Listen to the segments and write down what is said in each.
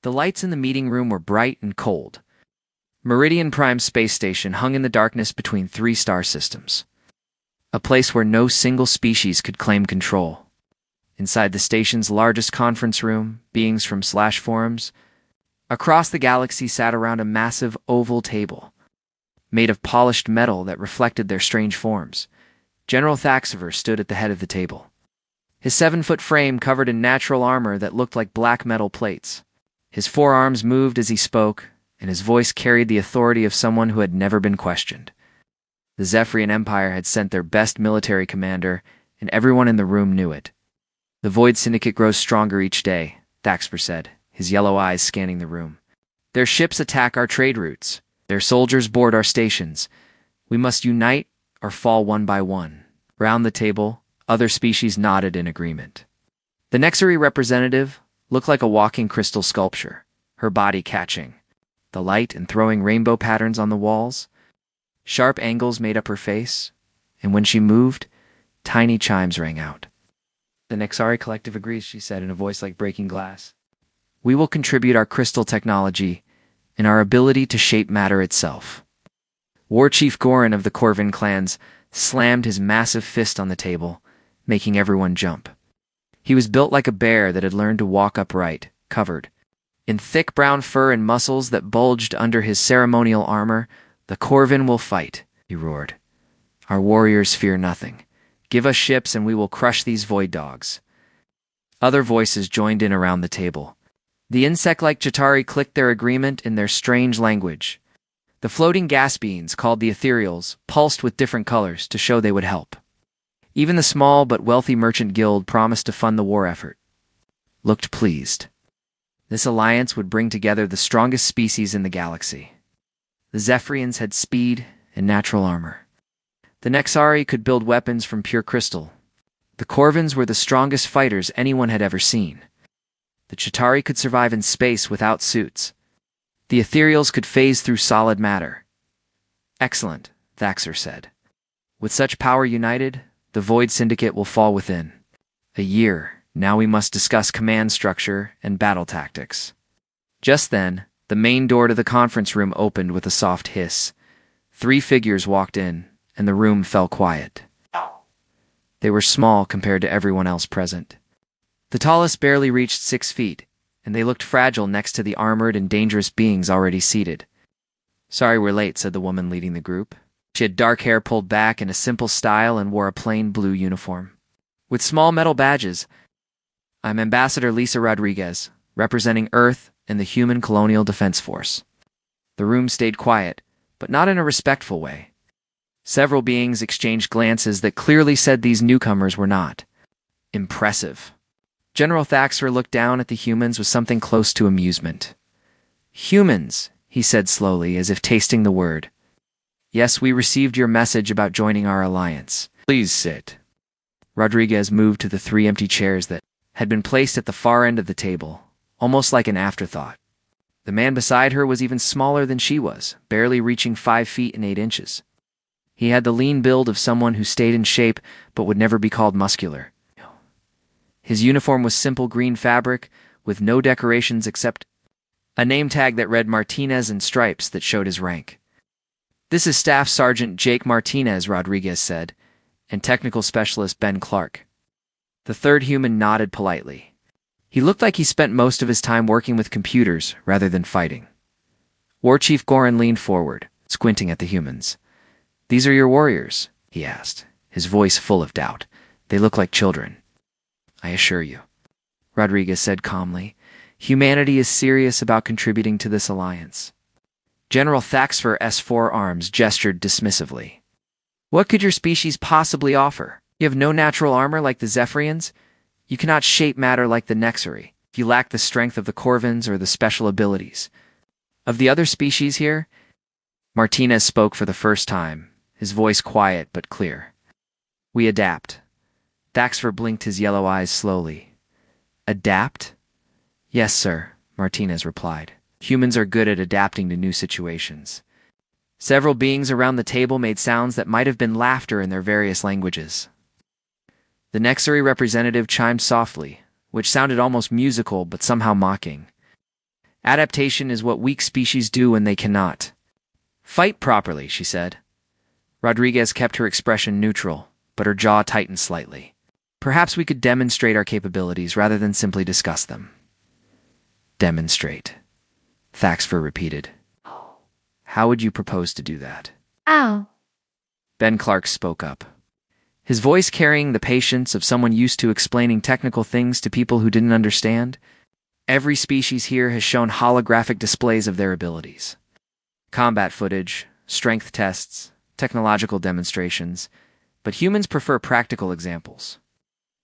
The lights in the meeting room were bright and cold. Meridian Prime Space Station hung in the darkness between three star systems, a place where no single species could claim control. Inside the station's largest conference room, beings from Slash forums across the galaxy sat around a massive oval table, made of polished metal that reflected their strange forms. General Thaxiver stood at the head of the table, his 7-foot frame covered in natural armor that looked like black metal plates. His forearms moved as he spoke, and his voice carried the authority of someone who had never been questioned. The Zephyrian Empire had sent their best military commander, and everyone in the room knew it. "The Void Syndicate grows stronger each day," Thaxiver said, his yellow eyes scanning the room. "Their ships attack our trade routes. Their soldiers board our stations. We must unite or fall one by one." Round the table, other species nodded in agreement. The Nexari representative looked like a walking crystal sculpture, her body catching the light and throwing rainbow patterns on the walls. Sharp angles made up her face, and when she moved, tiny chimes rang out. "The Nexari Collective agrees," she said in a voice like breaking glass. "We will contribute our crystal technology and our ability to shape matter itself." War Chief Gorin of the Corvin clans slammed his massive fist on the table, making everyone jump. He was built like a bear that had learned to walk upright, covered in thick brown fur and muscles that bulged under his ceremonial armor. "The Corvin will fight," he roared. "Our warriors fear nothing. Give us ships and we will crush these void dogs." Other voices joined in around the table. The insect-like Chitauri clicked their agreement in their strange language. The floating gas beings, called the ethereals, pulsed with different colors to show they would help. Even the small but wealthy merchant guild promised to fund the war effort. Looked pleased. This alliance would bring together the strongest species in the galaxy. The Zephyrians had speed and natural armor. The Nexari could build weapons from pure crystal. The Corvins were the strongest fighters anyone had ever seen. The Chitauri could survive in space without suits. The ethereals could phase through solid matter. "Excellent," Thaxiver said. "With such power united, the Void Syndicate will fall within a year. Now we must discuss command structure and battle tactics." Just then, the main door to the conference room opened with a soft hiss. 3 figures walked in, and the room fell quiet. They were small compared to everyone else present. The tallest barely reached 6 feet, and they looked fragile next to the armored and dangerous beings already seated. "Sorry we're late," said the woman leading the group. She had dark hair pulled back in a simple style and wore a plain blue uniform with small metal badges. "I'm Ambassador Lisa Rodriguez, representing Earth and the Human Colonial Defense Force." The room stayed quiet, but not in a respectful way. Several beings exchanged glances that clearly said these newcomers were not impressive. General Thaxiver looked down at the humans with something close to amusement. "Humans," he said slowly, as if tasting the word. "Yes, we received your message about joining our alliance. Please sit." Rodriguez moved to the 3 empty chairs that had been placed at the far end of the table, almost like an afterthought. The man beside her was even smaller than she was, barely reaching 5 feet and 8 inches. He had the lean build of someone who stayed in shape but would never be called muscular. His uniform was simple green fabric, with no decorations except a name tag that read Martinez and stripes that showed his rank. "This is Staff Sergeant Jake Martinez," Rodriguez said, "and Technical Specialist Ben Clark." The third human nodded politely. He looked like he spent most of his time working with computers rather than fighting. War Chief Gorin leaned forward, squinting at the humans. "These are your warriors?" he asked, his voice full of doubt. "They look like children." "I assure you," Rodriguez said calmly, "humanity is serious about contributing to this alliance." General Thaxiver's 4 arms gestured dismissively. "What could your species possibly offer? You have no natural armor like the Zephyrians. You cannot shape matter like the Nexari. You lack the strength of the Corvins or the special abilities of the other species here." Martinez spoke for the first time, his voice quiet but clear. "We adapt." Thaxiver blinked his yellow eyes slowly. "Adapt?" "Yes, sir," Martinez replied. "Humans are good at adapting to new situations." Several beings around the table made sounds that might have been laughter in their various languages. The Nexari representative chimed softly, which sounded almost musical but somehow mocking. Adaptation is what weak species do when they cannot. Fight properly, she said. Rodriguez kept her expression neutral, but her jaw tightened slightly. Perhaps we could demonstrate our capabilities rather than simply discuss them. Demonstrate, Thaxfer repeated. How would you propose to do that? Ow. Ben Clark spoke up, his voice carrying the patience of someone used to explaining technical things to people who didn't understand. Every species here has shown holographic displays of their abilities. Combat footage, strength tests, technological demonstrations, but humans prefer practical examples.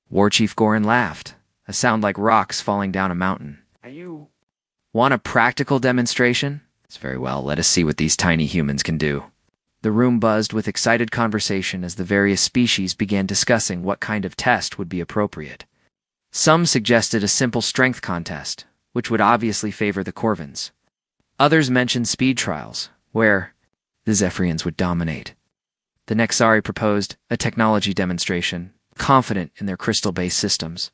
War Chief Gorin laughed, a sound like rocks falling down a mountain. Want a practical demonstration? It's very well, let us see what these tiny humans can do. The room buzzed with excited conversation as the various species began discussing what kind of test would be appropriate. Some suggested a simple strength contest, which would obviously favor the Corvins. Others mentioned speed trials, where the Zephyrians would dominate. The Nexari proposed a technology demonstration, confident in their crystal-based systems.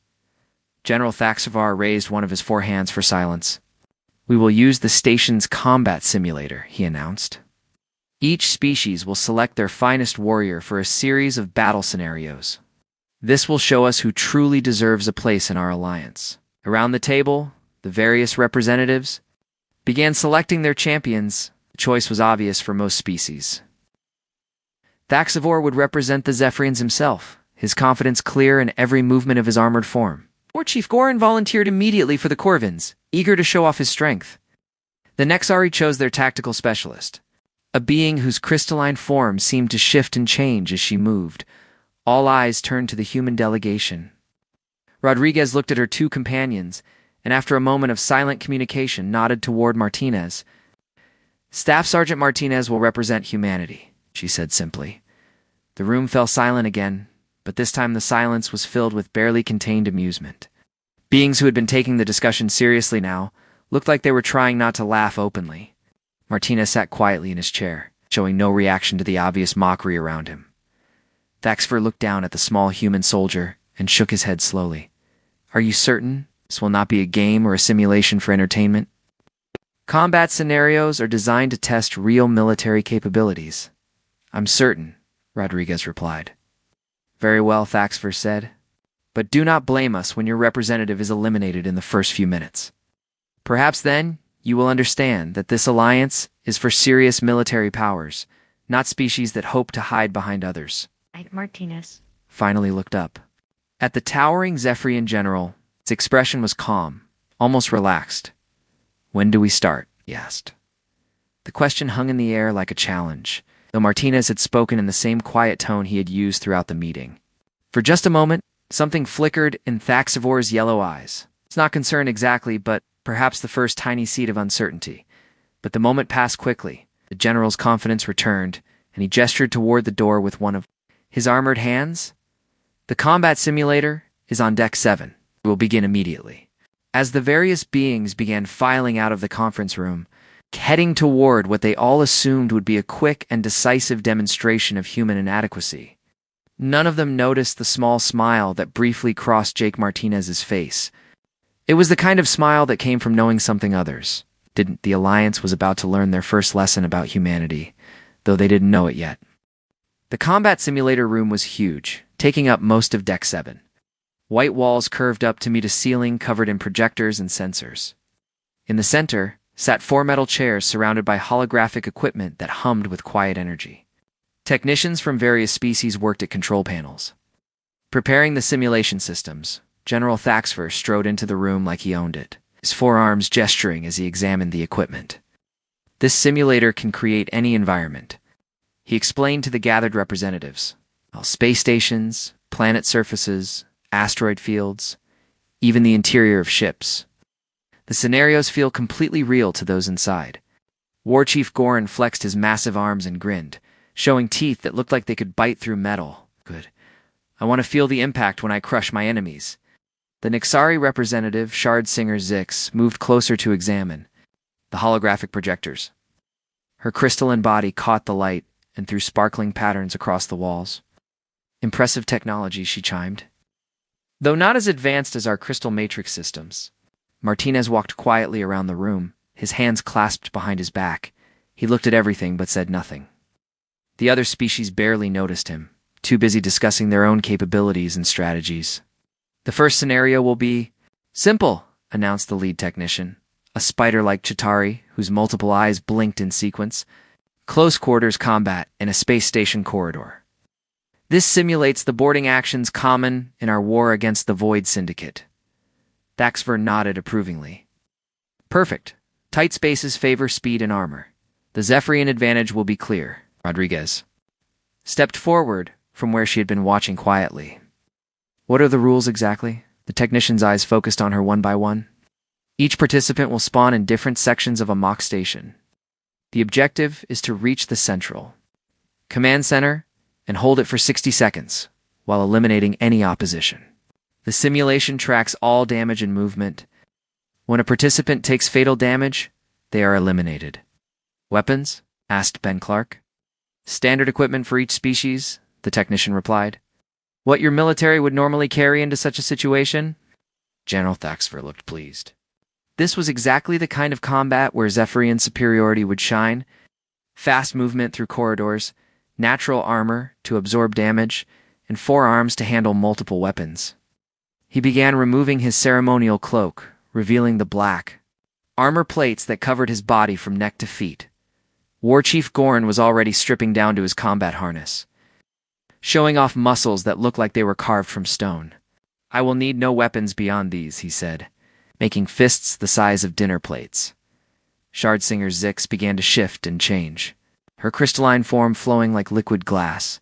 General Thaxavar raised one of his 4 hands for silence. We will use the station's combat simulator, he announced. Each species will select their finest warrior for a series of battle scenarios. This will show us who truly deserves a place in our alliance. Around the table, the various representatives began selecting their champions. The choice was obvious for most species. Thaxavor would represent the Zephyrians himself, his confidence clear in every movement of his armored form. War Chief Gorin volunteered immediately for the Corvins, eager to show off his strength. The Nexari chose their tactical specialist, a being whose crystalline form seemed to shift and change as she moved. All eyes turned to the human delegation. Rodriguez looked at her 2 companions, and after a moment of silent communication nodded toward Martinez. Staff Sergeant Martinez will represent humanity, she said simply. The room fell silent again, but this time the silence was filled with barely contained amusement. Beings who had been taking the discussion seriously now looked like they were trying not to laugh openly. Martinez sat quietly in his chair, showing no reaction to the obvious mockery around him. Thaxfer looked down at the small human soldier and shook his head slowly. Are you certain this will not be a game or a simulation for entertainment? Combat scenarios are designed to test real military capabilities. I'm certain, Rodriguez replied. Very well, Thaxfer said. But do not blame us when your representative is eliminated in the first few minutes. Perhaps then you will understand that this alliance is for serious military powers, not species that hope to hide behind others. Martinez finally looked up. At the towering Zephyrian general, its expression was calm, almost relaxed. When do we start? He asked. The question hung in the air like a challenge, though Martinez had spoken in the same quiet tone he had used throughout the meeting. For just a moment, something flickered in Thaxavor's yellow eyes. It's not concern exactly, but perhaps the first tiny seed of uncertainty. But the moment passed quickly. The general's confidence returned, and he gestured toward the door with one of his armored hands. The combat simulator is on deck 7. It will begin immediately. As the various beings began filing out of the conference room, heading toward what they all assumed would be a quick and decisive demonstration of human inadequacy, none of them noticed the small smile that briefly crossed Jake Martinez's face. It was the kind of smile that came from knowing something others. The Alliance was about to learn their first lesson about humanity, though they didn't know it yet. The combat simulator room was huge, taking up most of Deck 7. White walls curved up to meet a ceiling covered in projectors and sensors. In the center sat 4 metal chairs surrounded by holographic equipment that hummed with quiet energy. Technicians from various species worked at control panels. Preparing the simulation systems, General Thaxfer strode into the room like he owned it, his forearms gesturing as he examined the equipment. This simulator can create any environment, he explained to the gathered representatives. Space stations, planet surfaces, asteroid fields, even the interior of ships. The scenarios feel completely real to those inside. War Chief Gorin flexed his massive arms and grinned, showing teeth that looked like they could bite through metal. Good. I want to feel the impact when I crush my enemies. The Nixari representative, Shard Singer Zix, moved closer to examine the holographic projectors. Her crystalline body caught the light and threw sparkling patterns across the walls. Impressive technology, she chimed. Though not as advanced as our crystal matrix systems. Martinez walked quietly around the room, his hands clasped behind his back. He looked at everything but said nothing. The other species barely noticed him, too busy discussing their own capabilities and strategies. The first scenario will be simple, announced the lead technician, a spider-like Chitauri whose multiple eyes blinked in sequence. Close quarters combat in a space station corridor. This simulates the boarding actions common in our war against the Void Syndicate. Thaxver nodded approvingly. Perfect. Tight spaces favor speed and armor. The Zephyrian advantage will be clear. Rodriguez stepped forward from where she had been watching quietly. What are the rules exactly? The technician's eyes focused on her one by one. Each participant will spawn in different sections of a mock station. The objective is to reach the central command center and hold it for 60 seconds while eliminating any opposition. The simulation tracks all damage and movement. When a participant takes fatal damage, they are eliminated. Weapons? Asked Ben Clark. Standard equipment for each species, the technician replied. What your military would normally carry into such a situation? General Thaxver looked pleased. This was exactly the kind of combat where Zephyrian superiority would shine. Fast movement through corridors, natural armor to absorb damage, and forearms to handle multiple weapons. He began removing his ceremonial cloak, revealing the black armor plates that covered his body from neck to feet. War Chief Gorn was already stripping down to his combat harness, showing off muscles that looked like they were carved from stone. I will need no weapons beyond these, he said, making fists the size of dinner plates. Shardsinger's Zix began to shift and change, her crystalline form flowing like liquid glass.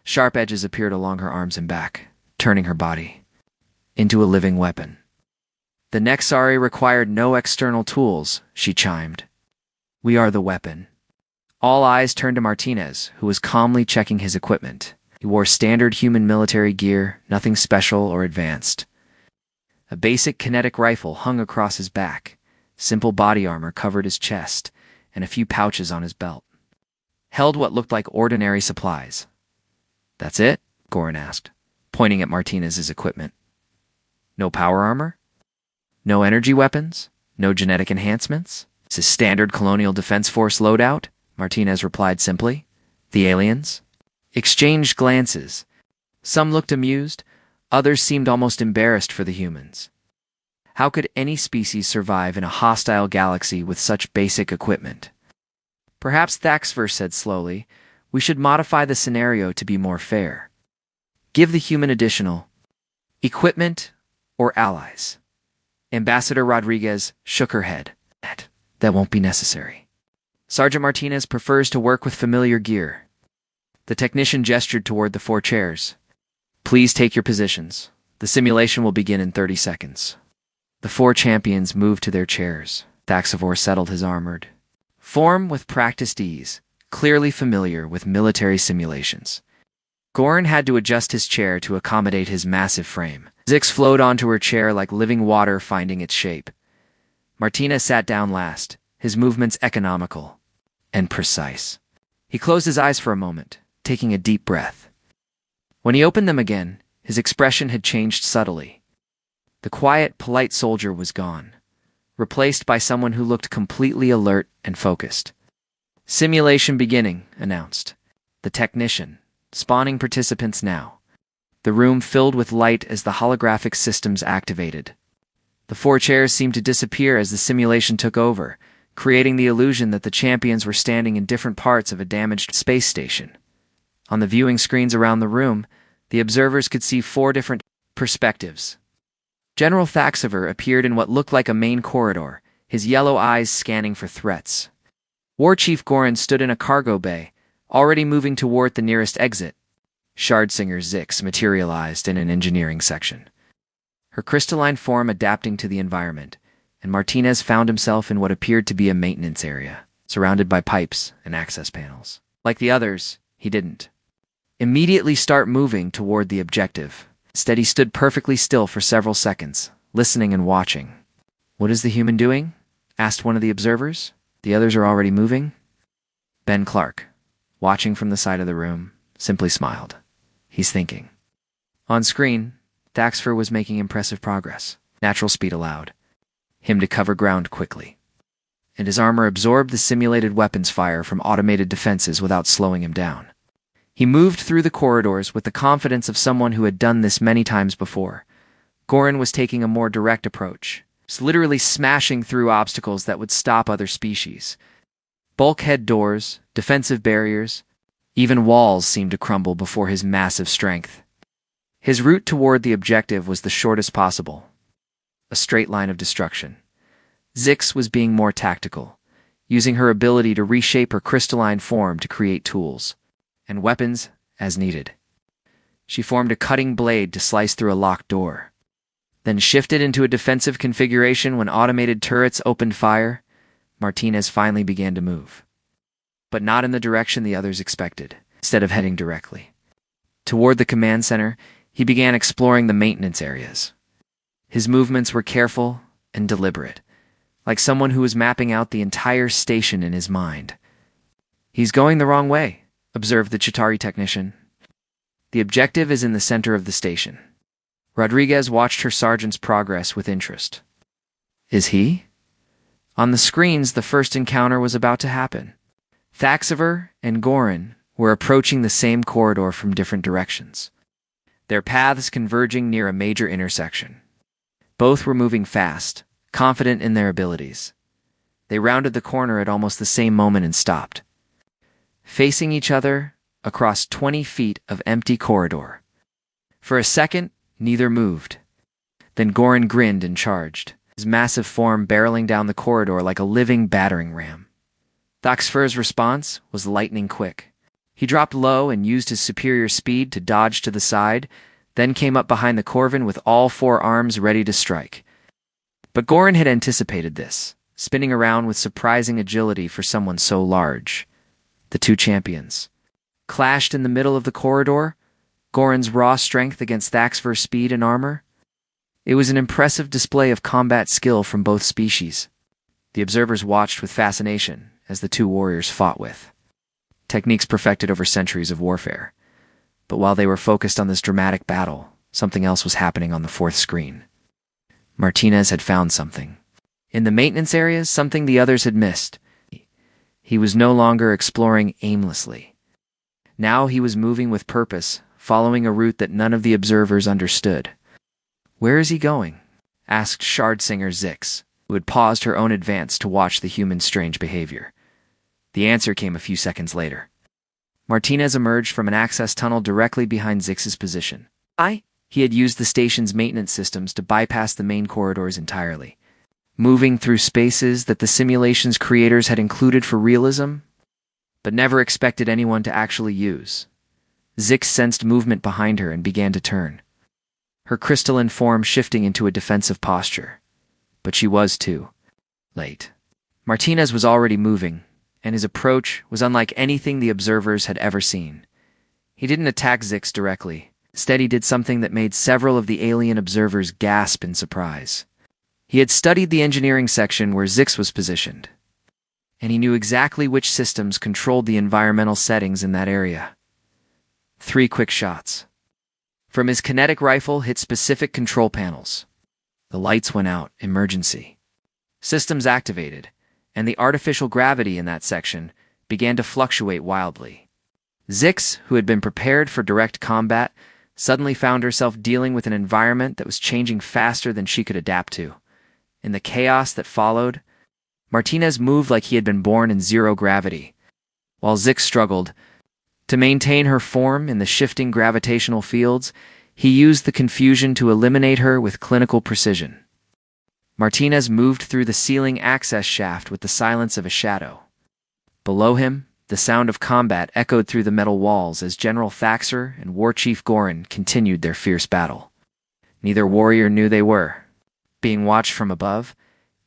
Sharp edges appeared along her arms and back, turning her body into a living weapon. The Nexari required no external tools, she chimed. We are the weapon. All eyes turned to Martinez, who was calmly checking his equipment. He wore standard human military gear, nothing special or advanced. A basic kinetic rifle hung across his back, simple body armor covered his chest, and a few pouches on his belt. Held what looked like ordinary supplies. That's it? Gorin asked, pointing at Martinez's equipment. No power armor? No energy weapons? No genetic enhancements? This is standard Colonial Defense Force loadout? Martinez replied simply. The aliens exchanged glances. Some looked amused, others seemed almost embarrassed for the humans. How could any species survive in a hostile galaxy with such basic equipment? Perhaps Thaxver said slowly, we should modify the scenario to be more fair. Give the human additional equipment or allies. Ambassador Rodriguez shook her head. That won't be necessary. Sergeant Martinez prefers to work with familiar gear. The technician gestured toward the 4 chairs. Please take your positions. The simulation will begin in 30 seconds. The 4 champions moved to their chairs. Thaxavor settled his armored form with practiced ease, clearly familiar with military simulations. Gorin had to adjust his chair to accommodate his massive frame. Zix flowed onto her chair like living water finding its shape. Martinez sat down last, his movements economical and precise. He closed his eyes for a moment, taking a deep breath. When he opened them again, his expression had changed subtly. The quiet, polite soldier was gone, replaced by someone who looked completely alert and focused. Simulation beginning, announced the technician, spawning participants now. The room filled with light as the holographic systems activated. The 4 chairs seemed to disappear as the simulation took over, creating the illusion that the champions were standing in different parts of a damaged space station. On the viewing screens around the room, the observers could see 4 different perspectives. General Thaxaver appeared in what looked like a main corridor, his yellow eyes scanning for threats. War Chief Gorin stood in a cargo bay, already moving toward the nearest exit. Shardsinger Zix materialized in an engineering section, her crystalline form adapting to the environment, and Martinez found himself in what appeared to be a maintenance area, surrounded by pipes and access panels. Like the others, he didn't immediately start moving toward the objective. Instead, he stood perfectly still for several seconds, listening and watching. What is the human doing? Asked one of the observers. The others are already moving. Ben Clark, watching from the side of the room, simply smiled. He's thinking. On screen, Thaxver was making impressive progress. Natural speed allowed him to cover ground quickly. and his armor absorbed the simulated weapons fire from automated defenses without slowing him down. He moved through the corridors with the confidence of someone who had done this many times before. Goran was taking a more direct approach, literally smashing through obstacles that would stop other species. Bulkhead doors, defensive barriers, even walls seemed to crumble before his massive strength. His route toward the objective was the shortest possible, a straight line of destruction. Zix was being more tactical, using her ability to reshape her crystalline form to create tools and weapons as needed. She formed a cutting blade to slice through a locked door, then shifted into a defensive configuration when automated turrets opened fire. Martinez finally began to move, but not in the direction the others expected. Instead of heading directly toward the command center, he began exploring the maintenance areas. His movements were careful and deliberate, like someone who was mapping out the entire station in his mind. "He's going the wrong way," observed the Chitauri technician. "The objective is in the center of the station." Rodriguez watched her sergeant's progress with interest. "Is he?" On the screens, the first encounter was about to happen. Thaxiver and Goran were approaching the same corridor from different directions, their paths converging near a major intersection. Both were moving fast, confident in their abilities. They rounded the corner at almost the same moment and stopped, facing each other across 20 feet of empty corridor. For a second, neither moved. Then Goran grinned and charged, his massive form barreling down the corridor like a living battering ram. Thaxiver's response was lightning quick. He dropped low and used his superior speed to dodge to the side, then came up behind the Corvin with all four arms ready to strike. But Goran had anticipated this, spinning around with surprising agility for someone so large. The two champions clashed in the middle of the corridor, Goran's raw strength against Thaxiver's speed and armor. It was an impressive display of combat skill from both species. The observers watched with fascination as the two warriors fought with techniques perfected over centuries of warfare. But while they were focused on this dramatic battle, something else was happening on the fourth screen. Martinez had found something. In the maintenance areas, something the others had missed. He was no longer exploring aimlessly. Now he was moving with purpose, following a route that none of the observers understood. "Where is he going?" asked Shardsinger Zix, who had paused her own advance to watch the human's strange behavior. The answer came a few seconds later. Martinez emerged from an access tunnel directly behind Zix's position. He had used the station's maintenance systems to bypass the main corridors entirely, moving through spaces that the simulation's creators had included for realism, but never expected anyone to actually use. Zix sensed movement behind her and began to turn, her crystalline form shifting into a defensive posture. But she was too late. Martinez was already moving, and his approach was unlike anything the observers had ever seen. He didn't attack Zix directly. Instead, he did something that made several of the alien observers gasp in surprise. He had studied the engineering section where Zix was positioned, and he knew exactly which systems controlled the environmental settings in that area. 3 quick shots from his kinetic rifle hit specific control panels. The lights went out, emergency. Systems activated, and the artificial gravity in that section began to fluctuate wildly. Zix, who had been prepared for direct combat, suddenly found herself dealing with an environment that was changing faster than she could adapt to. In the chaos that followed, Martinez moved like he had been born in zero gravity, while Zix struggled to maintain her form in the shifting gravitational fields. He used the confusion to eliminate her with clinical precision. Martinez moved through the ceiling access shaft with the silence of a shadow. Below him, the sound of combat echoed through the metal walls as General Thaxiver and War Chief Goran continued their fierce battle. Neither warrior knew they were being watched from above.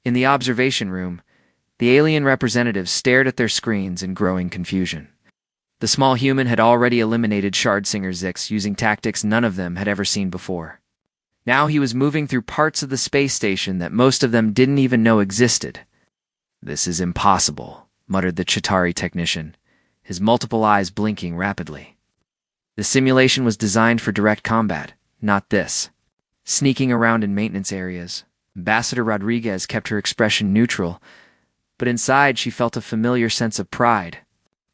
In the observation room, the alien representatives stared at their screens in growing confusion. The small human had already eliminated Shardsinger Zix using tactics none of them had ever seen before. Now he was moving through parts of the space station that most of them didn't even know existed. "This is impossible," muttered the Chitauri technician, his multiple eyes blinking rapidly. The simulation was designed for direct combat, not this. Sneaking around in maintenance areas, Ambassador Rodriguez kept her expression neutral, but inside she felt a familiar sense of pride.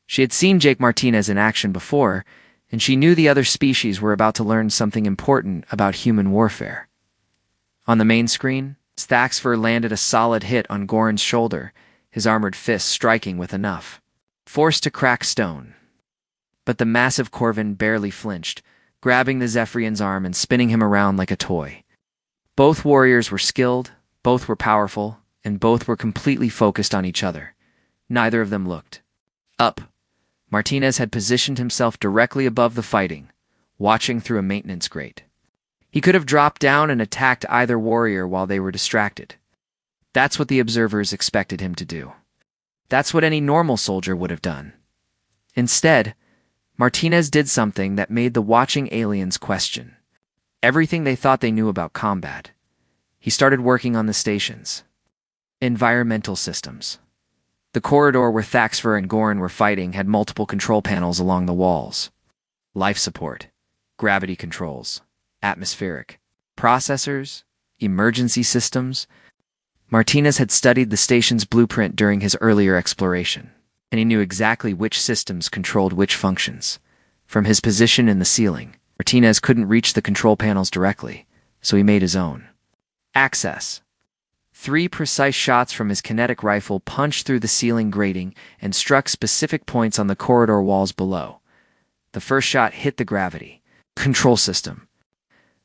She had seen Jake Martinez in action before, and she knew the other species were about to learn something important about human warfare. On the main screen, Thaxfer landed a solid hit on Goran's shoulder, his armored fist striking with enough force to crack stone. But the massive Corvin barely flinched, grabbing the Zephyrian's arm and spinning him around like a toy. Both warriors were skilled, both were powerful, and both were completely focused on each other. Neither of them looked up. Martinez had positioned himself directly above the fighting, watching through a maintenance grate. He could have dropped down and attacked either warrior while they were distracted. That's what the observers expected him to do. That's what any normal soldier would have done. Instead, Martinez did something that made the watching aliens question everything they thought they knew about combat. He started working on the stations. Environmental systems. The corridor where Thaxfer and Goran were fighting had multiple control panels along the walls. Life support, gravity controls, atmospheric, processors, emergency systems. Martinez had studied the station's blueprint during his earlier exploration, and he knew exactly which systems controlled which functions. From his position in the ceiling, Martinez couldn't reach the control panels directly, so he made his own. Access. 3 precise shots from his kinetic rifle punched through the ceiling grating and struck specific points on the corridor walls below. The first shot hit the gravity control system.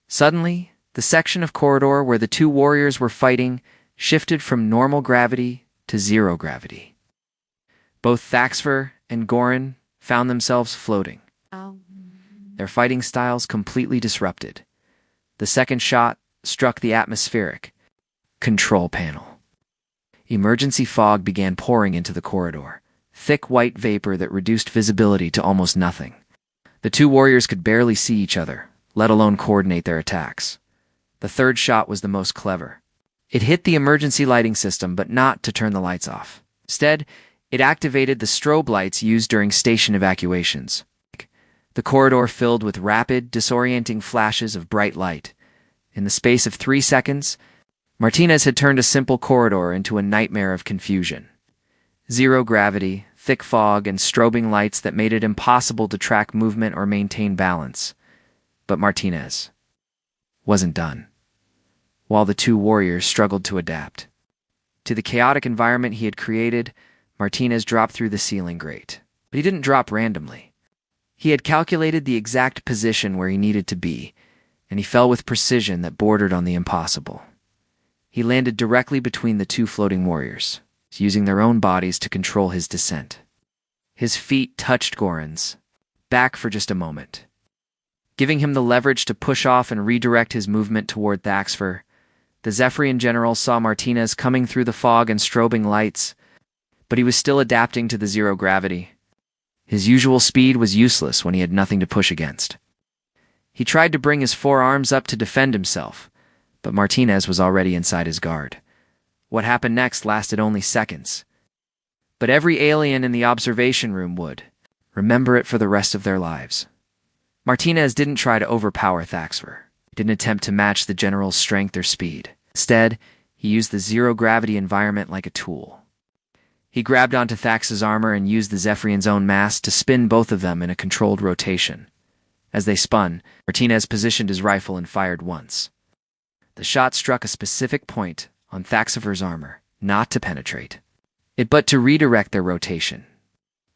Suddenly, the section of corridor where the two warriors were fighting shifted from normal gravity to zero gravity. Both Thaxfer and Goran found themselves floating. Their fighting styles completely disrupted. The second shot struck the atmospheric control panel. Emergency fog began pouring into the corridor, thick white vapor that reduced visibility to almost nothing. The two warriors could barely see each other, let alone coordinate their attacks. The third shot was the most clever. It hit the emergency lighting system, but not to turn the lights off. Instead, it activated the strobe lights used during station evacuations. The corridor filled with rapid, disorienting flashes of bright light. In the space of 3 seconds, Martinez had turned a simple corridor into a nightmare of confusion. Zero gravity, thick fog, and strobing lights that made it impossible to track movement or maintain balance. But Martinez wasn't done. While the two warriors struggled to adapt to the chaotic environment he had created, Martinez dropped through the ceiling grate. But he didn't drop randomly. He had calculated the exact position where he needed to be, and he fell with precision that bordered on the impossible. He landed directly between the two floating warriors, using their own bodies to control his descent. His feet touched Goran's back for just a moment, giving him the leverage to push off and redirect his movement toward Thaxfer. The Zephyrian general saw Martinez coming through the fog and strobing lights, but he was still adapting to the zero gravity. His usual speed was useless when he had nothing to push against. He tried to bring his forearms up to defend himself, but Martinez was already inside his guard. What happened next lasted only seconds. But every alien in the observation room would remember it for the rest of their lives. Martinez didn't try to overpower Thaxfer. He didn't attempt to match the general's strength or speed. Instead, he used the zero-gravity environment like a tool. He grabbed onto Thax's armor and used the Zephyrian's own mass to spin both of them in a controlled rotation. As they spun, Martinez positioned his rifle and fired once. The shot struck a specific point on Thaxifer's armor, not to penetrate it, but to redirect their rotation.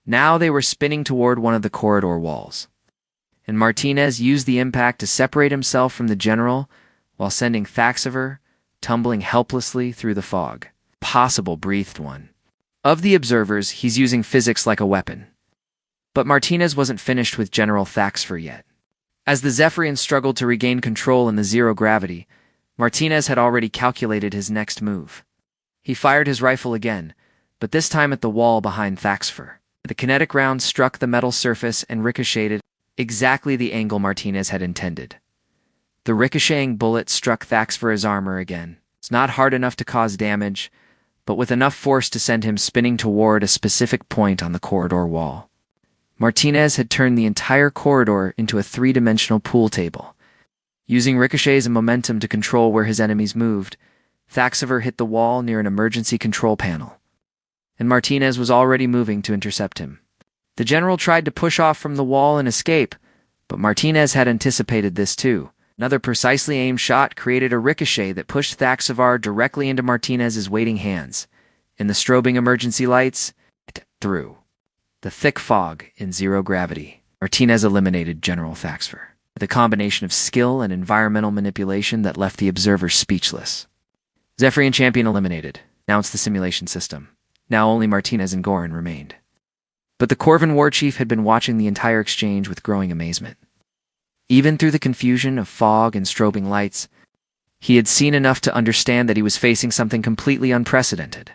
Now they were spinning toward one of the corridor walls, and Martinez used the impact to separate himself from the general while sending Thaxifer tumbling helplessly through the fog. Possible breathed one. Of the observers, he's using physics like a weapon. But Martinez wasn't finished with General Thaxfer yet. As the Zephyrian struggled to regain control in the zero gravity, Martinez had already calculated his next move. He fired his rifle again, but this time at the wall behind Thaxfer. The kinetic round struck the metal surface and ricocheted exactly the angle Martinez had intended. The ricocheting bullet struck Thaxfer's armor again. It's not hard enough to cause damage, but with enough force to send him spinning toward a specific point on the corridor wall. Martinez had turned the entire corridor into a 3-dimensional pool table. Using ricochets and momentum to control where his enemies moved, Thaxifer hit the wall near an emergency control panel. and Martinez was already moving to intercept him. The general tried to push off from the wall and escape, but Martinez had anticipated this too. Another precisely aimed shot created a ricochet that pushed Thaxavar directly into Martinez's waiting hands. In the strobing emergency lights, it through the thick fog in zero gravity, Martinez eliminated General Thaxavar with a combination of skill and environmental manipulation that left the observers speechless. Zephyrian champion eliminated, announced the simulation system. Now only Martinez and Goran remained. But the Corvin war chief had been watching the entire exchange with growing amazement. Even through the confusion of fog and strobing lights, he had seen enough to understand that he was facing something completely unprecedented.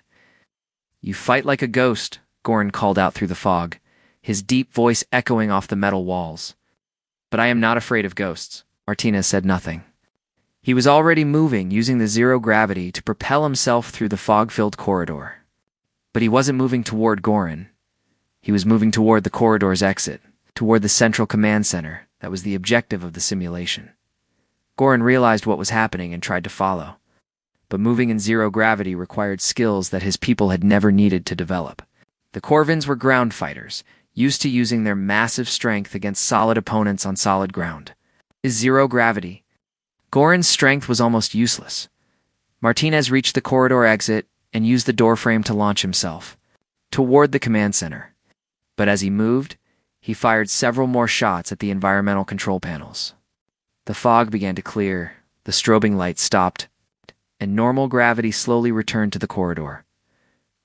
"You fight like a ghost," Goran called out through the fog, his deep voice echoing off the metal walls. "But I am not afraid of ghosts." Martinez said nothing. He was already moving, using the zero gravity to propel himself through the fog-filled corridor. But he wasn't moving toward Goran. He was moving toward the corridor's exit, toward the central command center that was the objective of the simulation. Goran realized what was happening and tried to follow. But moving in zero gravity required skills that his people had never needed to develop. The Corvins were ground fighters, used to using their massive strength against solid opponents on solid ground. Is zero gravity? Goran's strength was almost useless. Martinez reached the corridor exit and used the doorframe to launch himself toward the command center. But as he moved, he fired several more shots at the environmental control panels. The fog began to clear, the strobing lights stopped, and normal gravity slowly returned to the corridor.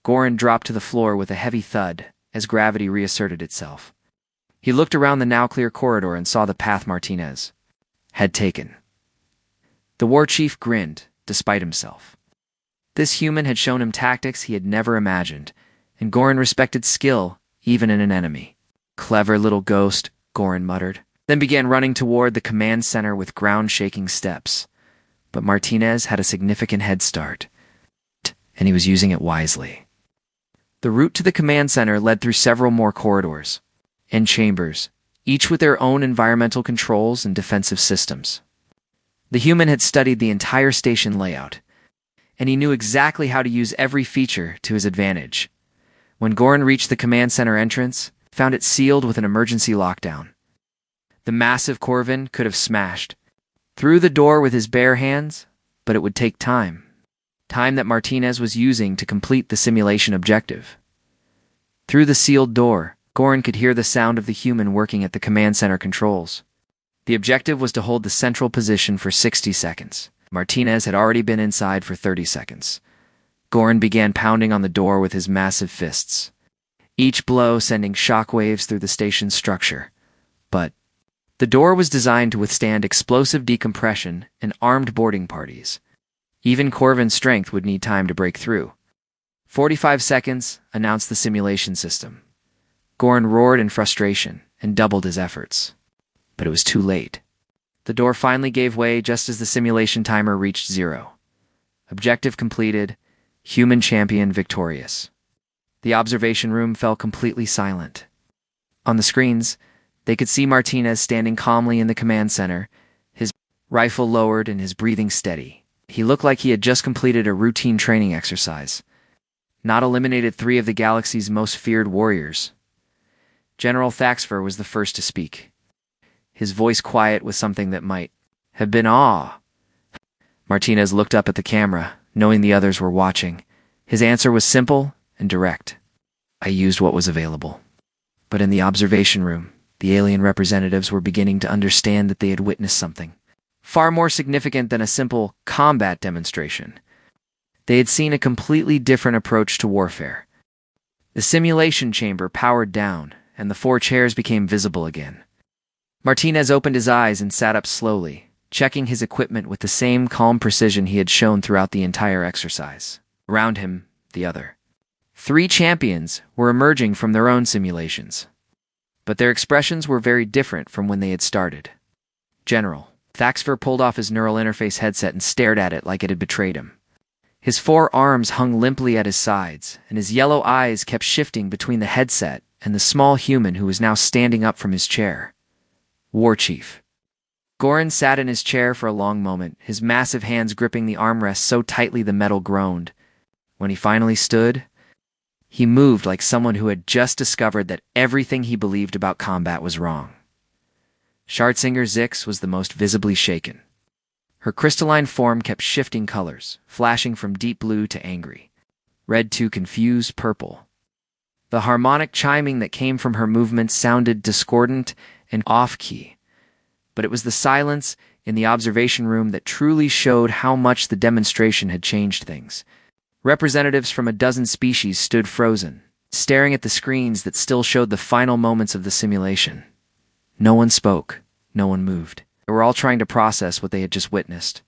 Goran dropped to the floor with a heavy thud as gravity reasserted itself. He looked around the now clear corridor and saw the path Martinez had taken. The war chief grinned, despite himself. This human had shown him tactics he had never imagined, and Goran respected skill even in an enemy. "Clever little ghost," Goran muttered, then began running toward the command center with ground-shaking steps. But Martinez had a significant head start, and he was using it wisely. The route to the command center led through several more corridors and chambers, each with their own environmental controls and defensive systems. The human had studied the entire station layout, and he knew exactly how to use every feature to his advantage. When Goran reached the command center entrance, found it sealed with an emergency lockdown. The massive Corvin could have smashed through the door with his bare hands, but it would take time. Time that Martinez was using to complete the simulation objective. Through the sealed door, Goran could hear the sound of the human working at the command center controls. The objective was to hold the central position for 60 seconds. Martinez had already been inside for 30 seconds. Goran began pounding on the door with his massive fists, each blow sending shockwaves through the station's structure. But the door was designed to withstand explosive decompression and armed boarding parties. Even Corvin's strength would need time to break through. 45 seconds, announced the simulation system. Goran roared in frustration and doubled his efforts. But it was too late. The door finally gave way just as the simulation timer reached 0. Objective completed. Human champion victorious. The observation room fell completely silent. On the screens, they could see Martinez standing calmly in the command center, his rifle lowered and his breathing steady. He looked like he had just completed a routine training exercise, not eliminated 3 of the galaxy's most feared warriors. General Thaxavar was the first to speak, his voice quiet with something that might have been awe. Martinez looked up at the camera, knowing the others were watching. His answer was simple and direct. "I used what was available." But in the observation room, the alien representatives were beginning to understand that they had witnessed something far more significant than a simple combat demonstration. They had seen a completely different approach to warfare. The simulation chamber powered down, and the 4 chairs became visible again. Martinez opened his eyes and sat up slowly, checking his equipment with the same calm precision he had shown throughout the entire exercise. Around him, the other 3 champions were emerging from their own simulations. But their expressions were very different from when they had started. "General." Thaxavar pulled off his neural interface headset and stared at it like it had betrayed him. His 4 arms hung limply at his sides, and his yellow eyes kept shifting between the headset and the small human who was now standing up from his chair. "War Chief." Goran sat in his chair for a long moment, his massive hands gripping the armrest so tightly the metal groaned. When he finally stood, He moved like someone who had just discovered that everything he believed about combat was wrong. Schartzinger Zix was the most visibly shaken. Her crystalline form kept shifting colors, flashing from deep blue to angry, red to confused purple. The harmonic chiming that came from her movements sounded discordant and off-key, but it was the silence in the observation room that truly showed how much the demonstration had changed things. Representatives from a dozen species stood frozen, staring at the screens that still showed the final moments of the simulation. No one spoke, no one moved. They were all trying to process what they had just witnessed.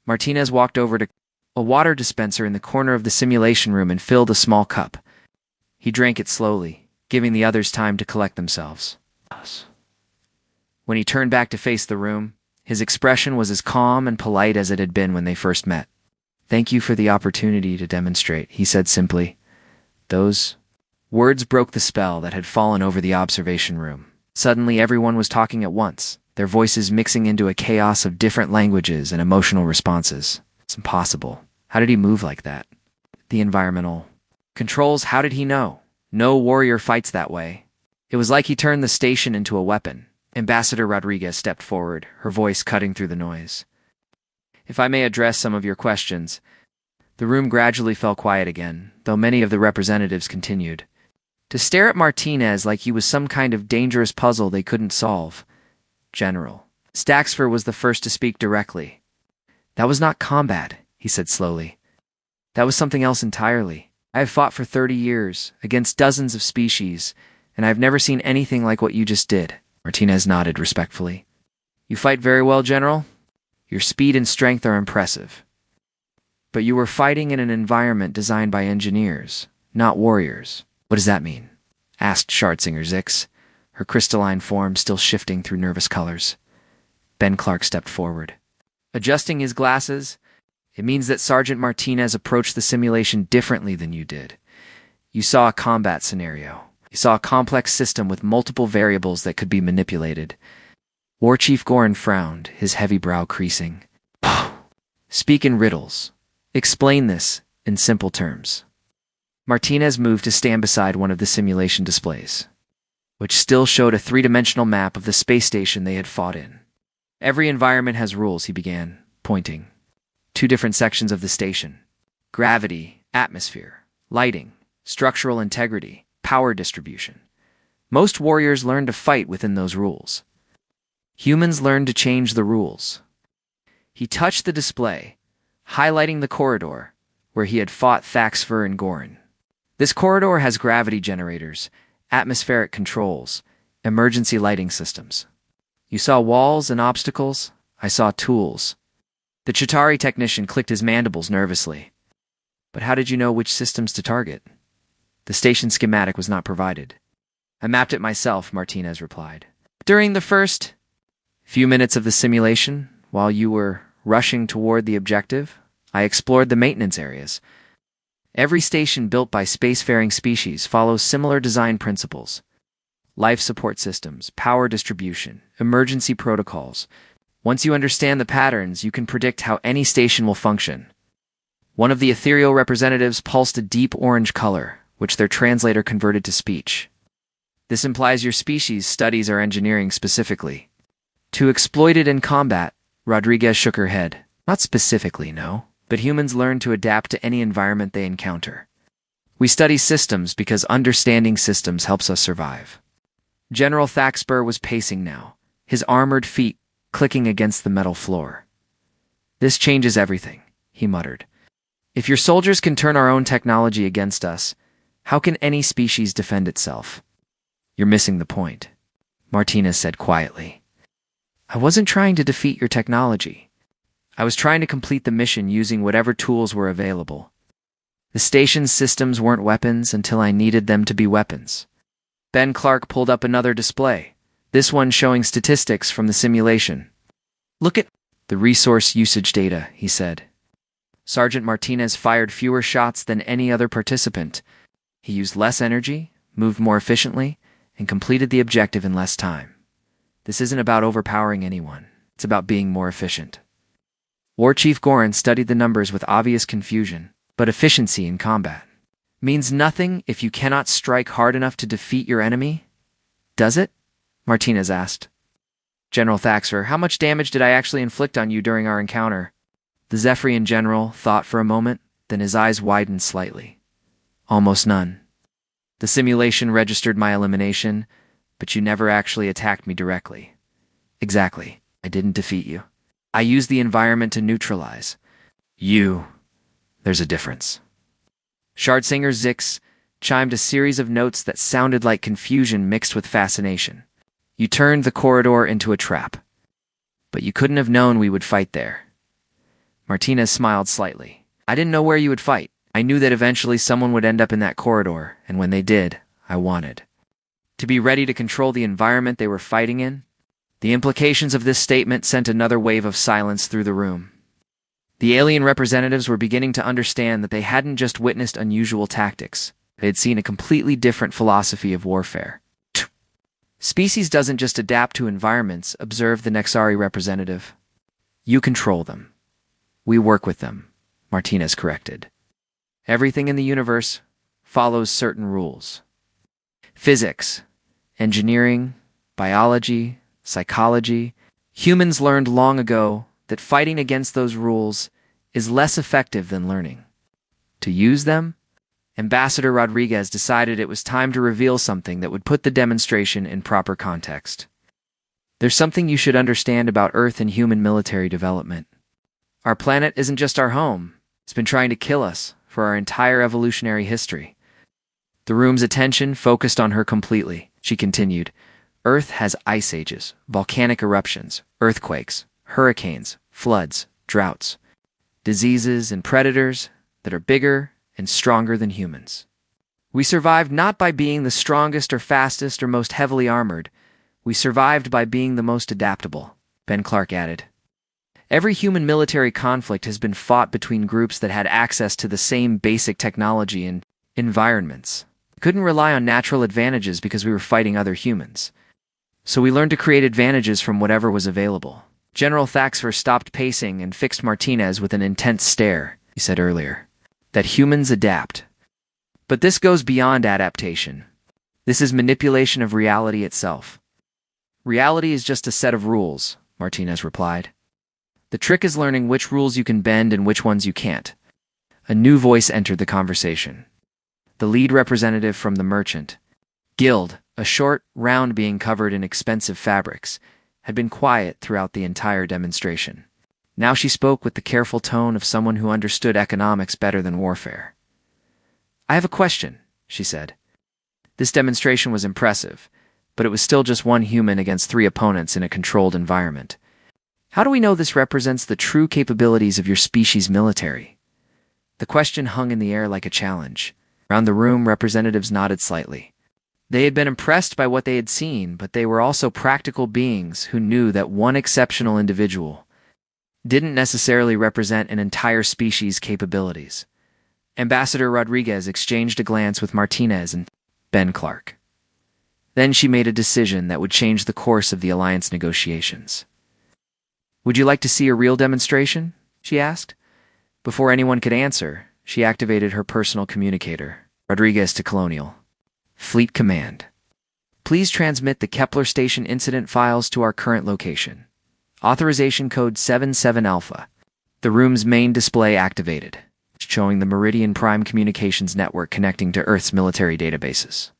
Martinez walked over to a water dispenser in the corner of the simulation room and filled a small cup. He drank it slowly, giving the others time to collect themselves. When he turned back to face the room, his expression was as calm and polite as it had been when they first met. "Thank you for the opportunity to demonstrate," he said simply. Those words broke the spell that had fallen over the observation room. Suddenly everyone was talking at once, their voices mixing into a chaos of different languages and emotional responses. It's impossible. How did he move like that? The environmental controls, how did he know? No warrior fights that way. It was like he turned the station into a weapon. Ambassador Rodriguez stepped forward, her voice cutting through the noise. "If I may address some of your questions." The room gradually fell quiet again, though many of the representatives continued to stare at Martinez like he was some kind of dangerous puzzle they couldn't solve. General Staxfer was the first to speak directly. "That was not combat," he said slowly. "That was something else entirely. I have fought for 30 years, against dozens of species, and I have never seen anything like what you just did." Martinez nodded respectfully. "You fight very well, General. Your speed and strength are impressive. But you were fighting in an environment designed by engineers, not warriors." "What does that mean?" asked Schartzinger Zix, her crystalline form still shifting through nervous colors. Ben Clark stepped forward. Adjusting his glasses, "It means that Sergeant Martinez approached the simulation differently than you did. You saw a combat scenario. You saw a complex system with multiple variables that could be manipulated." War Chief Gorin frowned, his heavy brow creasing. "Speak in riddles. Explain this in simple terms." Martinez moved to stand beside one of the simulation displays, which still showed a three-dimensional map of the space station they had fought in. "Every environment has rules," he began, pointing. "Two different sections of the station: gravity, atmosphere, lighting, structural integrity, power distribution. Most warriors learn to fight within those rules. Humans learn to change the rules." He touched the display, highlighting the corridor where he had fought Thaxfer and Gorin. "This corridor has gravity generators, atmospheric controls, emergency lighting systems. You saw walls and obstacles. I saw tools." The Chitauri technician clicked his mandibles nervously. "But how did you know which systems to target?" "The station schematic was not provided." "I mapped it myself," Martinez replied. "During the first few minutes of the simulation, while you were rushing toward the objective, I explored the maintenance areas. Every station built by spacefaring species follows similar design principles: life support systems, power distribution, emergency protocols. Once you understand the patterns, you can predict how any station will function." One of the ethereal representatives pulsed a deep orange color, which their translator converted to speech. "This implies your species studies our engineering specifically." "To exploit it in combat," Rodriguez shook her head. "Not specifically, no. But humans learn to adapt to any environment they encounter. We study systems because understanding systems helps us survive." General Thaxper was pacing now, his armored feet clicking against the metal floor. "This changes everything," he muttered. "If your soldiers can turn our own technology against us, how can any species defend itself?" "You're missing the point," Martinez said quietly. "I wasn't trying to defeat your technology. I was trying to complete the mission using whatever tools were available. The station's systems weren't weapons until I needed them to be weapons." Ben Clark pulled up another display, this one showing statistics from the simulation. "Look at the resource usage data," he said. Sergeant Martinez fired fewer shots than any other participant. He used less energy, moved more efficiently, and completed the objective in less time. This isn't about overpowering anyone. It's about being more efficient. War Chief Gorin studied the numbers with obvious confusion, but efficiency in combat. means nothing if you cannot strike hard enough to defeat your enemy? Does it? Martinez asked. General Thaxter, how much damage did I actually inflict on you during our encounter? The Zephyrian general thought for a moment, then his eyes widened slightly. Almost none. The simulation registered my elimination, but you never actually attacked me directly. Exactly. I didn't defeat you. I used the environment to neutralize. There's a difference. Shardsinger Zix chimed a series of notes that sounded like confusion mixed with fascination. You turned the corridor into a trap. But you couldn't have known we would fight there. Martinez smiled slightly. I didn't know where you would fight. I knew that eventually someone would end up in that corridor, and when they did, I wanted to be ready to control the environment they were fighting in. The implications of this statement sent another wave of silence through the room. The alien representatives were beginning to understand that they hadn't just witnessed unusual tactics, they had seen a completely different philosophy of warfare. Species doesn't just adapt to environments, observed the Nexari representative. You control them. We work with them, Martinez corrected. Everything in the universe follows certain rules. Physics, engineering, biology, psychology. Humans learned long ago that fighting against those rules is less effective than learning to use them. Ambassador Rodriguez decided it was time to reveal something that would put the demonstration in proper context. There's something you should understand about Earth and human military development. Our planet isn't just our home. It's been trying to kill us for our entire evolutionary history. The room's attention focused on her completely. She continued, Earth has ice ages, volcanic eruptions, earthquakes, hurricanes, floods, droughts, diseases, and predators that are bigger and stronger than humans. We survived not by being the strongest or fastest or most heavily armored. We survived by being the most adaptable, Ben Clark added. Every human military conflict has been fought between groups that had access to the same basic technology and environments. We couldn't rely on natural advantages because we were fighting other humans. So we learned to create advantages from whatever was available. General Thaxter stopped pacing and fixed Martinez with an intense stare. He said earlier that humans adapt. But this goes beyond adaptation. This is manipulation of reality itself. Reality is just a set of rules, Martinez replied. The trick is learning which rules you can bend and which ones you can't. A new voice entered the conversation. The lead representative from the Merchant Guild, a short, round being covered in expensive fabrics, had been quiet throughout the entire demonstration. Now she spoke with the careful tone of someone who understood economics better than warfare. I have a question, she said. This demonstration was impressive, but it was still just one human against 3 opponents in a controlled environment. How do we know this represents the true capabilities of your species' military? The question hung in the air like a challenge. Around the room, representatives nodded slightly. They had been impressed by what they had seen, but they were also practical beings who knew that one exceptional individual didn't necessarily represent an entire species' capabilities. Ambassador Rodriguez exchanged a glance with Martinez and Ben Clark. Then she made a decision that would change the course of the alliance negotiations. Would you like to see a real demonstration? She asked. Before anyone could answer, she activated her personal communicator, Rodriguez to Colonial. Fleet Command. Please transmit the Kepler Station incident files to our current location. Authorization code 77 Alpha. The room's main display activated, showing the Meridian Prime Communications network connecting to Earth's military databases.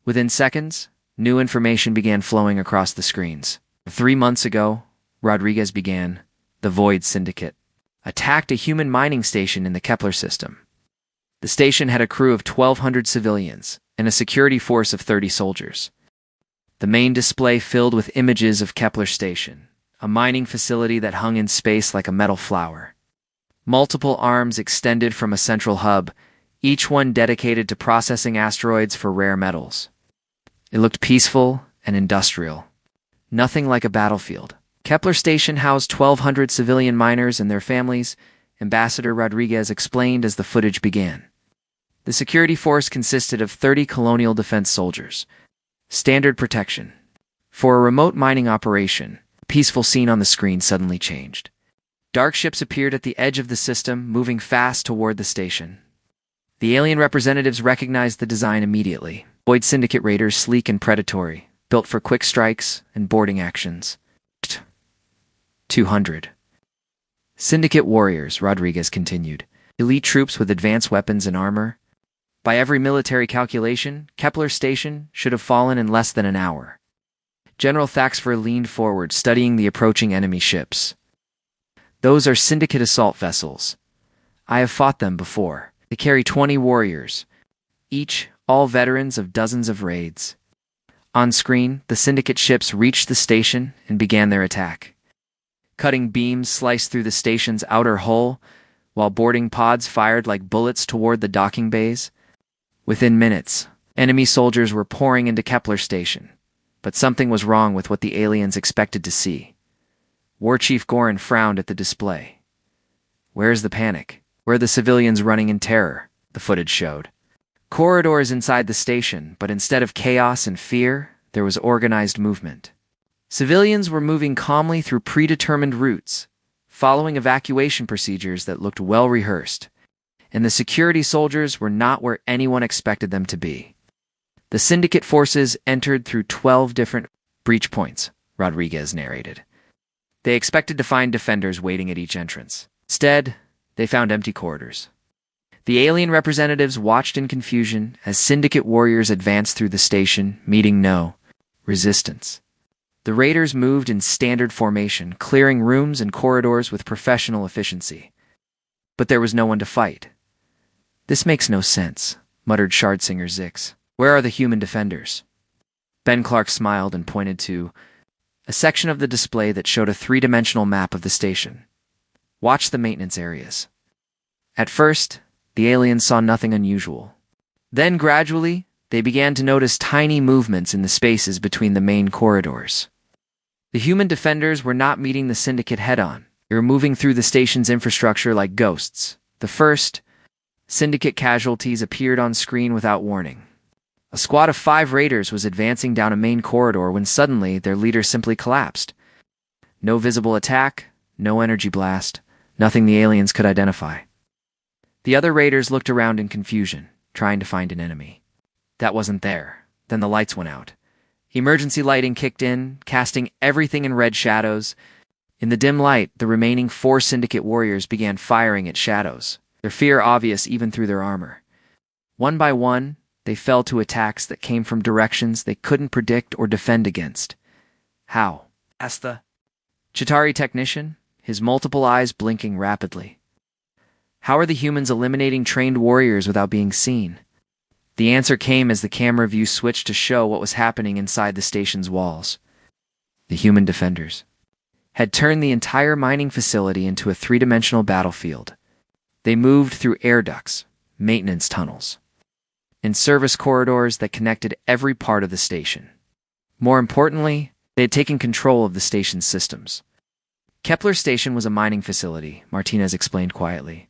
Within seconds, new information began flowing across the screens. 3 months ago, Rodriguez began, the Void Syndicate attacked a human mining station in the Kepler system. The station had a crew of 1,200 civilians and a security force of 30 soldiers. The main display filled with images of Kepler Station, a mining facility that hung in space like a metal flower. Multiple arms extended from a central hub, each one dedicated to processing asteroids for rare metals. It looked peaceful and industrial. Nothing like a battlefield. Kepler Station housed 1,200 civilian miners and their families, Ambassador Rodriguez explained as the footage began. The security force consisted of 30 colonial defense soldiers. Standard protection. For a remote mining operation, the peaceful scene on the screen suddenly changed. Dark ships appeared at the edge of the system, moving fast toward the station. The alien representatives recognized the design immediately. Void Syndicate raiders, sleek and predatory, built for quick strikes and boarding actions. 200. Syndicate warriors, Rodriguez continued. Elite troops with advanced weapons and armor. By every military calculation, Kepler Station should have fallen in less than an hour. General Thaxfer leaned forward, studying the approaching enemy ships. Those are Syndicate assault vessels. I have fought them before. They carry 20 warriors, each all veterans of dozens of raids. On screen, the Syndicate ships reached the station and began their attack. Cutting beams sliced through the station's outer hull, while boarding pods fired like bullets toward the docking bays. Within minutes, enemy soldiers were pouring into Kepler Station, but something was wrong with what the aliens expected to see. War Chief Gorin frowned at the display. Where is the panic? Where are the civilians running in terror? The footage showed. Corridors inside the station, but instead of chaos and fear, there was organized movement. Civilians were moving calmly through predetermined routes, following evacuation procedures that looked well-rehearsed, and the security soldiers were not where anyone expected them to be. The Syndicate forces entered through 12 different breach points, Rodriguez narrated. They expected to find defenders waiting at each entrance. Instead, they found empty corridors. The alien representatives watched in confusion as Syndicate warriors advanced through the station, meeting no resistance. The raiders moved in standard formation, clearing rooms and corridors with professional efficiency. But there was no one to fight. This makes no sense, muttered Shardsinger Zix. Where are the human defenders? Ben Clark smiled and pointed to a section of the display that showed a three-dimensional map of the station. Watch the maintenance areas. At first, the aliens saw nothing unusual. Then, gradually, they began to notice tiny movements in the spaces between the main corridors. The human defenders were not meeting the Syndicate head-on. They were moving through the station's infrastructure like ghosts. The first, Syndicate casualties appeared on screen without warning. A squad of 5 raiders was advancing down a main corridor when suddenly their leader simply collapsed. No visible attack, no energy blast, nothing the aliens could identify. The other raiders looked around in confusion, trying to find an enemy. That wasn't there. Then the lights went out. Emergency lighting kicked in, casting everything in red shadows. In the dim light, the remaining 4 Syndicate warriors began firing at shadows, their fear obvious even through their armor. One by one, they fell to attacks that came from directions they couldn't predict or defend against. How? Asked the Chitauri technician, his multiple eyes blinking rapidly. How are the humans eliminating trained warriors without being seen? The answer came as the camera view switched to show what was happening inside the station's walls. The human defenders had turned the entire mining facility into a three-dimensional battlefield. They moved through air ducts, maintenance tunnels, and service corridors that connected every part of the station. More importantly, they had taken control of the station's systems. Kepler Station was a mining facility, Martinez explained quietly.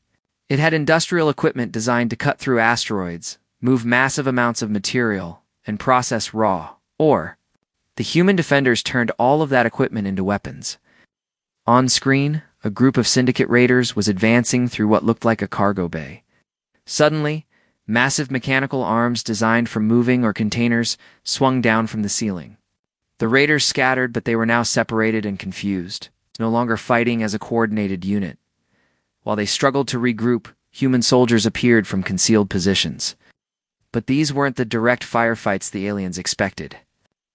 It had industrial equipment designed to cut through asteroids, move massive amounts of material, and process raw ore. The human defenders turned all of that equipment into weapons. On screen, a group of Syndicate raiders was advancing through what looked like a cargo bay. Suddenly, massive mechanical arms designed for moving or containers swung down from the ceiling. The raiders scattered, but they were now separated and confused, no longer fighting as a coordinated unit. While they struggled to regroup, human soldiers appeared from concealed positions. But these weren't the direct firefights the aliens expected.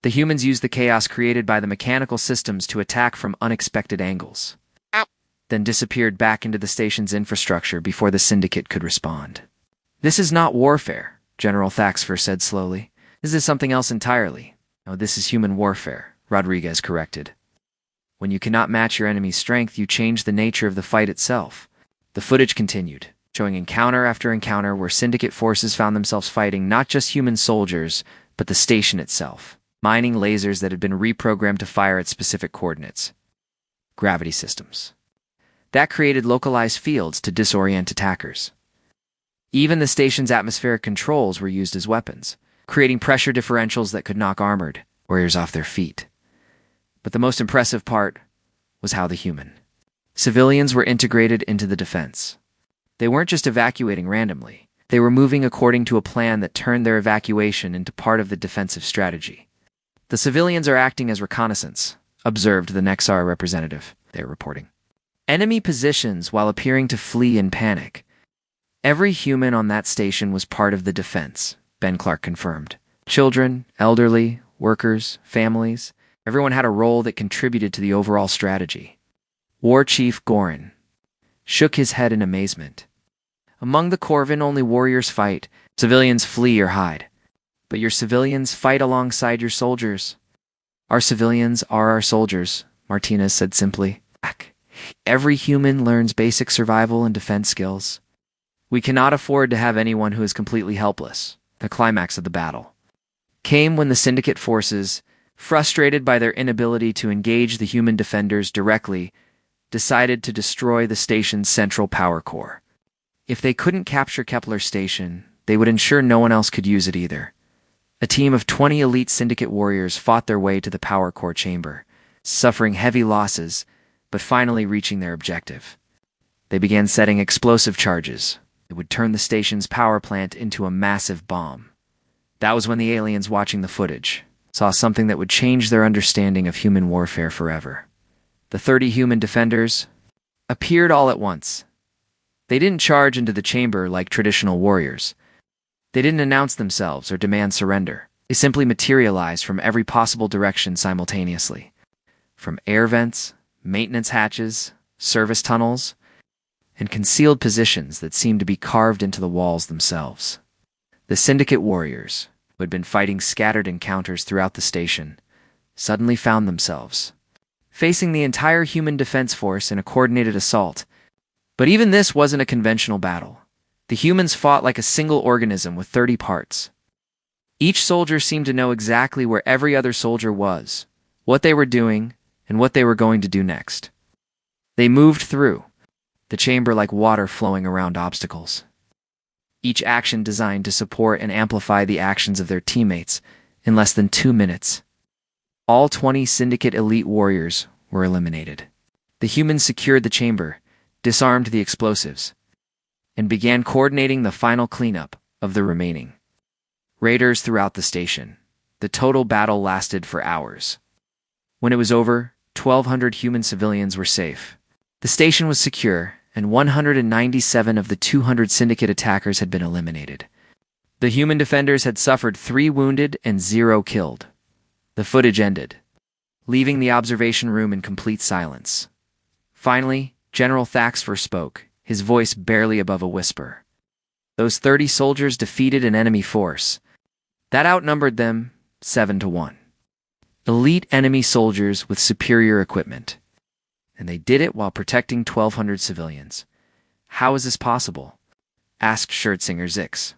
The humans used the chaos created by the mechanical systems to attack from unexpected angles, then disappeared back into the station's infrastructure before the Syndicate could respond. This is not warfare, General Thaxfer said slowly. This is something else entirely. No, this is human warfare, Rodriguez corrected. When you cannot match your enemy's strength, you change the nature of the fight itself. The footage continued, showing encounter after encounter where Syndicate forces found themselves fighting not just human soldiers, but the station itself, mining lasers that had been reprogrammed to fire at specific coordinates. Gravity systems. That created localized fields to disorient attackers. Even the station's atmospheric controls were used as weapons, creating pressure differentials that could knock armored warriors off their feet. But the most impressive part was how the human civilians were integrated into the defense. They weren't just evacuating randomly. They were moving according to a plan that turned their evacuation into part of the defensive strategy. The civilians are acting as reconnaissance, observed the Nexar representative. They're reporting enemy positions while appearing to flee in panic. Every human on that station was part of the defense, Ben Clark confirmed. Children, elderly, workers, families, everyone had a role that contributed to the overall strategy. War Chief Gorin shook his head in amazement. Among the Corvin, only warriors fight. Civilians flee or hide. But your civilians fight alongside your soldiers. Our civilians are our soldiers, Martinez said simply. Every human learns basic survival and defense skills. We cannot afford to have anyone who is completely helpless. The climax of the battle came when the Syndicate forces, frustrated by their inability to engage the human defenders directly, decided to destroy the station's central power core. If they couldn't capture Kepler Station, they would ensure no one else could use it either. A team of 20 elite Syndicate warriors fought their way to the power core chamber, suffering heavy losses, but finally reaching their objective. They began setting explosive charges that would turn the station's power plant into a massive bomb. That was when the aliens watching the footage saw something that would change their understanding of human warfare forever. The 30 human defenders appeared all at once. They didn't charge into the chamber like traditional warriors. They didn't announce themselves or demand surrender. They simply materialized from every possible direction simultaneously. From air vents, maintenance hatches, service tunnels, and concealed positions that seemed to be carved into the walls themselves. The Syndicate warriors, who had been fighting scattered encounters throughout the station, suddenly found themselves facing the entire human defense force in a coordinated assault. But even this wasn't a conventional battle. The humans fought like a single organism with 30 parts. Each soldier seemed to know exactly where every other soldier was, what they were doing, and what they were going to do next. They moved through the chamber like water flowing around obstacles. Each action designed to support and amplify the actions of their teammates in less than 2 minutes. All 20 Syndicate elite warriors were eliminated. The humans secured the chamber, disarmed the explosives, and began coordinating the final cleanup of the remaining raiders throughout the station. The total battle lasted for hours. When it was over, 1,200 human civilians were safe. The station was secure, and 197 of the 200 Syndicate attackers had been eliminated. The human defenders had suffered 3 wounded and 0 killed. The footage ended, leaving the observation room in complete silence. Finally, General Thaxfer spoke, his voice barely above a whisper. Those 30 soldiers defeated an enemy force that outnumbered them 7-1. Elite enemy soldiers with superior equipment. And they did it while protecting 1,200 civilians. How is this possible? Asked Schertzinger Zix.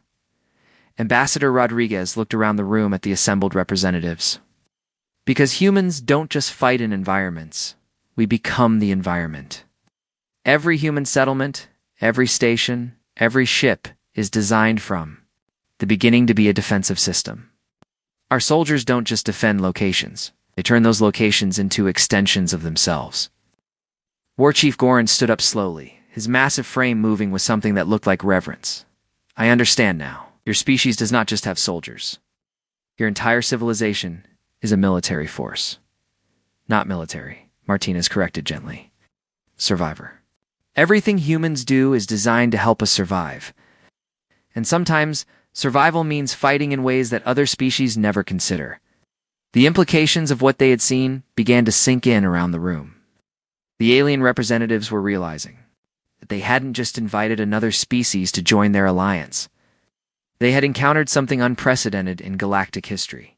Ambassador Rodriguez looked around the room at the assembled representatives. Because humans don't just fight in environments, we become the environment. Every human settlement, every station, every ship is designed from the beginning to be a defensive system. Our soldiers don't just defend locations. They turn those locations into extensions of themselves. War Chief Gorin stood up slowly, his massive frame moving with something that looked like reverence. I understand now. Your species does not just have soldiers. Your entire civilization is a military force. Not military, Martinez corrected gently. Survivor. Everything humans do is designed to help us survive. And sometimes, survival means fighting in ways that other species never consider. The implications of what they had seen began to sink in around the room. The alien representatives were realizing that they hadn't just invited another species to join their alliance. They had encountered something unprecedented in galactic history.